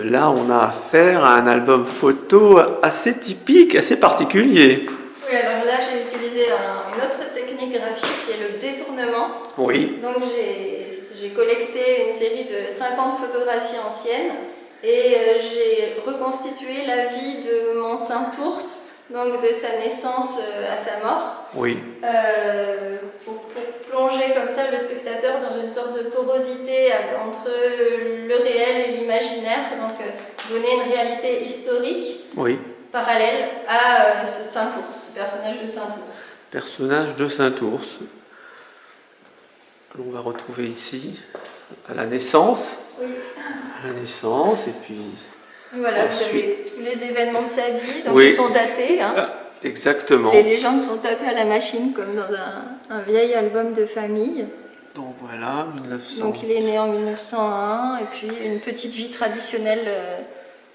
là, on a affaire à un album photo assez typique, assez particulier. Oui, alors là, j'ai utilisé une autre technique graphique qui est le détournement. Oui. Donc, j'ai collecté une série de 50 photographies anciennes et j'ai reconstitué la vie de mon saint-ours, donc de sa naissance à sa mort. Oui. Pour plonger comme ça le spectateur dans une sorte de porosité entre le réel et l'imaginaire, donc donner une réalité historique. Oui. Parallèle à ce Saint-Ours, ce personnage de Saint-Ours. Personnage de Saint-Ours. On va retrouver ici à la naissance. Oui. À la naissance, et puis... Voilà, ensuite... vous avez tous les événements de sa vie, donc oui. ils sont datés. Hein. Ah, exactement. Les légendes sont tapées à la machine, comme dans un vieil album de famille. Donc voilà, 1900. Donc il est né en 1901, et puis une petite vie traditionnelle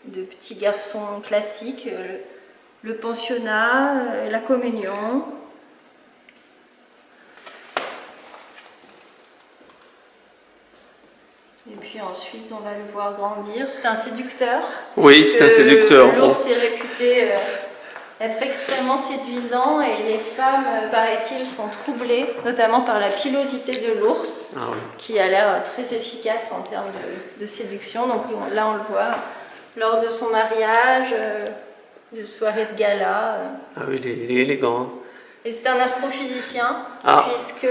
de petit garçon classique, le pensionnat, la communion. Et puis ensuite, on va le voir grandir. C'est un séducteur. Oui, c'est un séducteur. L'ours est réputé être extrêmement séduisant et les femmes, paraît-il, sont troublées, notamment par la pilosité de l'ours, qui a l'air très efficace en termes de séduction. Donc là, on le voit lors de son mariage, de soirée de gala. Ah oui, il est élégant. Hein. Et c'est un astrophysicien, puisque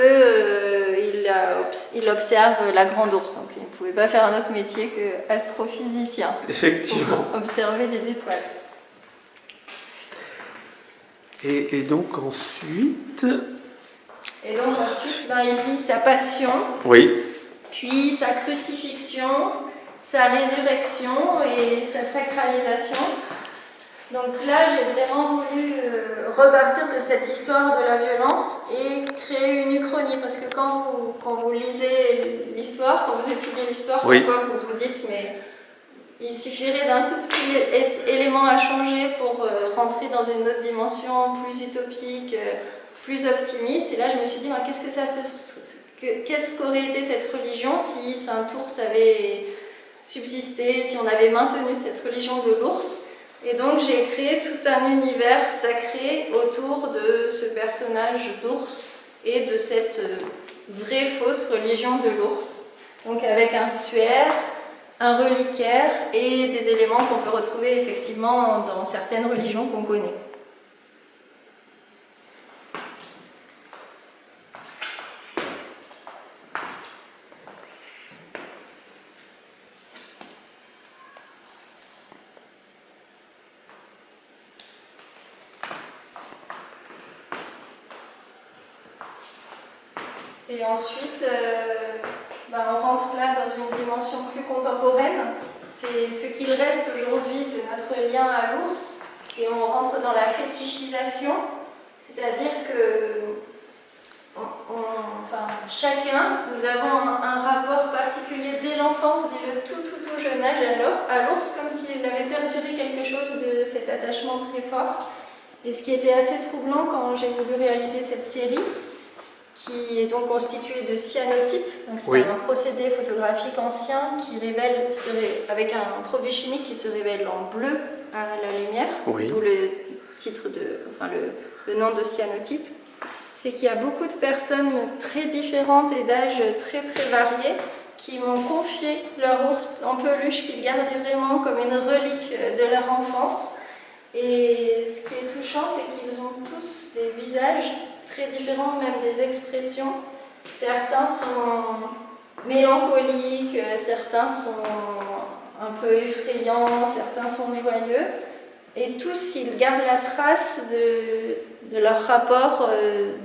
il observe la grande ours. Donc il ne pouvait pas faire un autre métier que astrophysicien. Effectivement. Pour observer les étoiles. Et donc ensuite... il vit sa passion, puis sa crucifixion, sa résurrection et sa sacralisation. Donc là, j'ai vraiment voulu repartir de cette histoire de la violence et créer une uchronie, parce que quand vous lisez l'histoire, quand vous étudiez l'histoire, parfois vous vous dites, mais il suffirait d'un tout petit élément à changer pour rentrer dans une autre dimension plus utopique, plus optimiste. Et là, je me suis dit, qu'est-ce qu'aurait été cette religion si Saint-Ours avait subsisté, si on avait maintenu cette religion de l'ours. Et donc j'ai créé tout un univers sacré autour de ce personnage d'ours et de cette vraie fausse religion de l'ours. Donc avec un suaire, un reliquaire et des éléments qu'on peut retrouver effectivement dans certaines religions qu'on connaît. Et ensuite, on rentre là dans une dimension plus contemporaine. C'est ce qu'il reste aujourd'hui de notre lien à l'ours. Et on rentre dans la fétichisation, c'est-à-dire que chacun, nous avons un rapport particulier dès l'enfance, dès le tout jeune âge à l'ours, comme s'il avait perduré quelque chose de cet attachement très fort. Et ce qui était assez troublant quand j'ai voulu réaliser cette série, qui est donc constitué de cyanotypes. C'est un procédé photographique ancien qui révèle, avec un produit chimique qui se révèle en bleu à la lumière, d'où le titre le nom de cyanotype. C'est qu'il y a beaucoup de personnes très différentes et d'âges très variés qui m'ont confié leur ours en peluche qu'ils gardaient vraiment comme une relique de leur enfance. Et ce qui est touchant, c'est qu'ils ont tous des visages très différents, même des expressions. Certains sont mélancoliques, certains sont un peu effrayants, certains sont joyeux. Et tous, ils gardent la trace de leur rapport,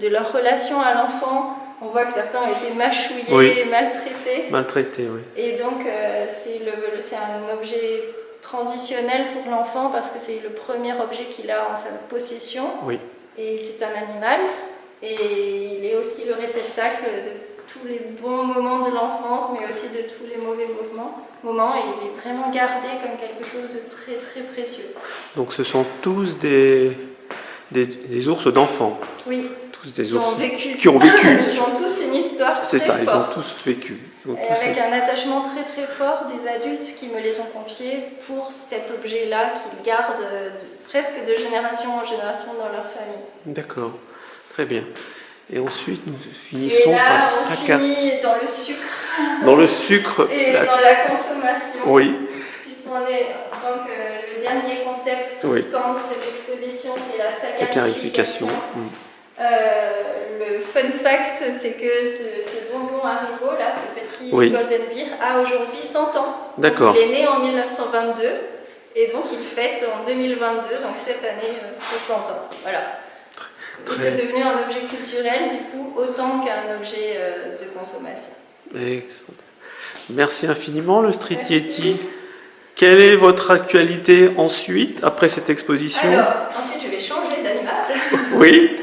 de leur relation à l'enfant. On voit que certains ont été mâchouillés, maltraités. Maltraités, oui. Et donc, c'est un objet transitionnel pour l'enfant parce que c'est le premier objet qu'il a en sa possession. Oui. Et c'est un animal. Et il est aussi le réceptacle de tous les bons moments de l'enfance, mais aussi de tous les mauvais moments. Et il est vraiment gardé comme quelque chose de très précieux. Donc ce sont tous des ours d'enfants. Oui. tous des qui ont ours vécu. qui ont vécu. Ils ont tous une histoire C'est très ça, ils ont forte. tous vécu. Ils ont Et tous- avec un attachement très très fort des adultes qui me les ont confiés pour cet objet-là qu'ils gardent presque de génération en génération dans leur famille. D'accord, très bien. Et ensuite, nous Et finissons par là, le on sac à... finit dans le sucre Dans le sucre. et dans la consommation. Oui, Puisqu'on est, donc, le dernier concept qui Oui. scande cette exposition, c'est la saccharification. saccharification. Le fun fact, c'est que ce bonbon Haribo, là, ce petit Oui. Golden Beer, a aujourd'hui 100 ans. D'accord. Il est né en 1922 et donc il fête en 2022, donc cette année, c'est 100 ans. Voilà. Et c'est devenu un objet culturel, du coup, autant qu'un objet de consommation. Excellent. Merci infiniment, le Street Merci. Yeti. Quelle est votre actualité ensuite, après cette exposition? Alors, ensuite, je vais changer d'animal. Oui,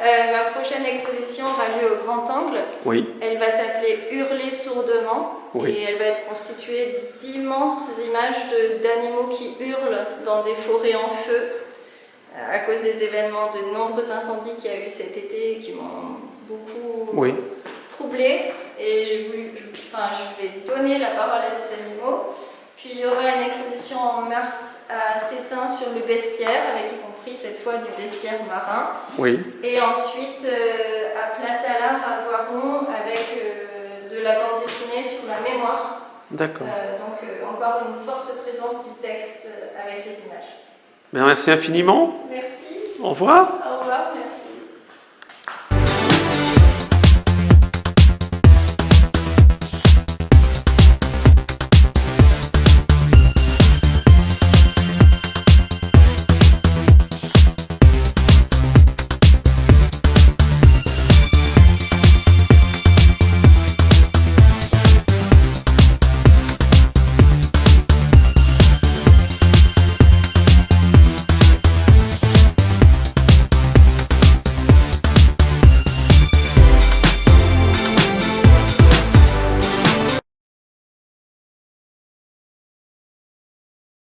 Ma prochaine exposition aura lieu au Grand Angle. oui, Elle va s'appeler Hurler sourdement Oui. et elle va être constituée d'immenses images d'animaux qui hurlent dans des forêts en feu à cause des événements de nombreux incendies qu'il y a eu cet été et qui m'ont beaucoup oui. troublée. Et je vais donner la parole à ces animaux. Puis il y aura une exposition en mars à Cessin sur le bestiaire, avec y compris cette fois du bestiaire marin. Oui, Et ensuite à Place à l'Art à Voiron avec de la bande dessinée sur la mémoire. d'accord. Encore une forte présence du texte avec les images. Merci infiniment. Merci. Au revoir. Au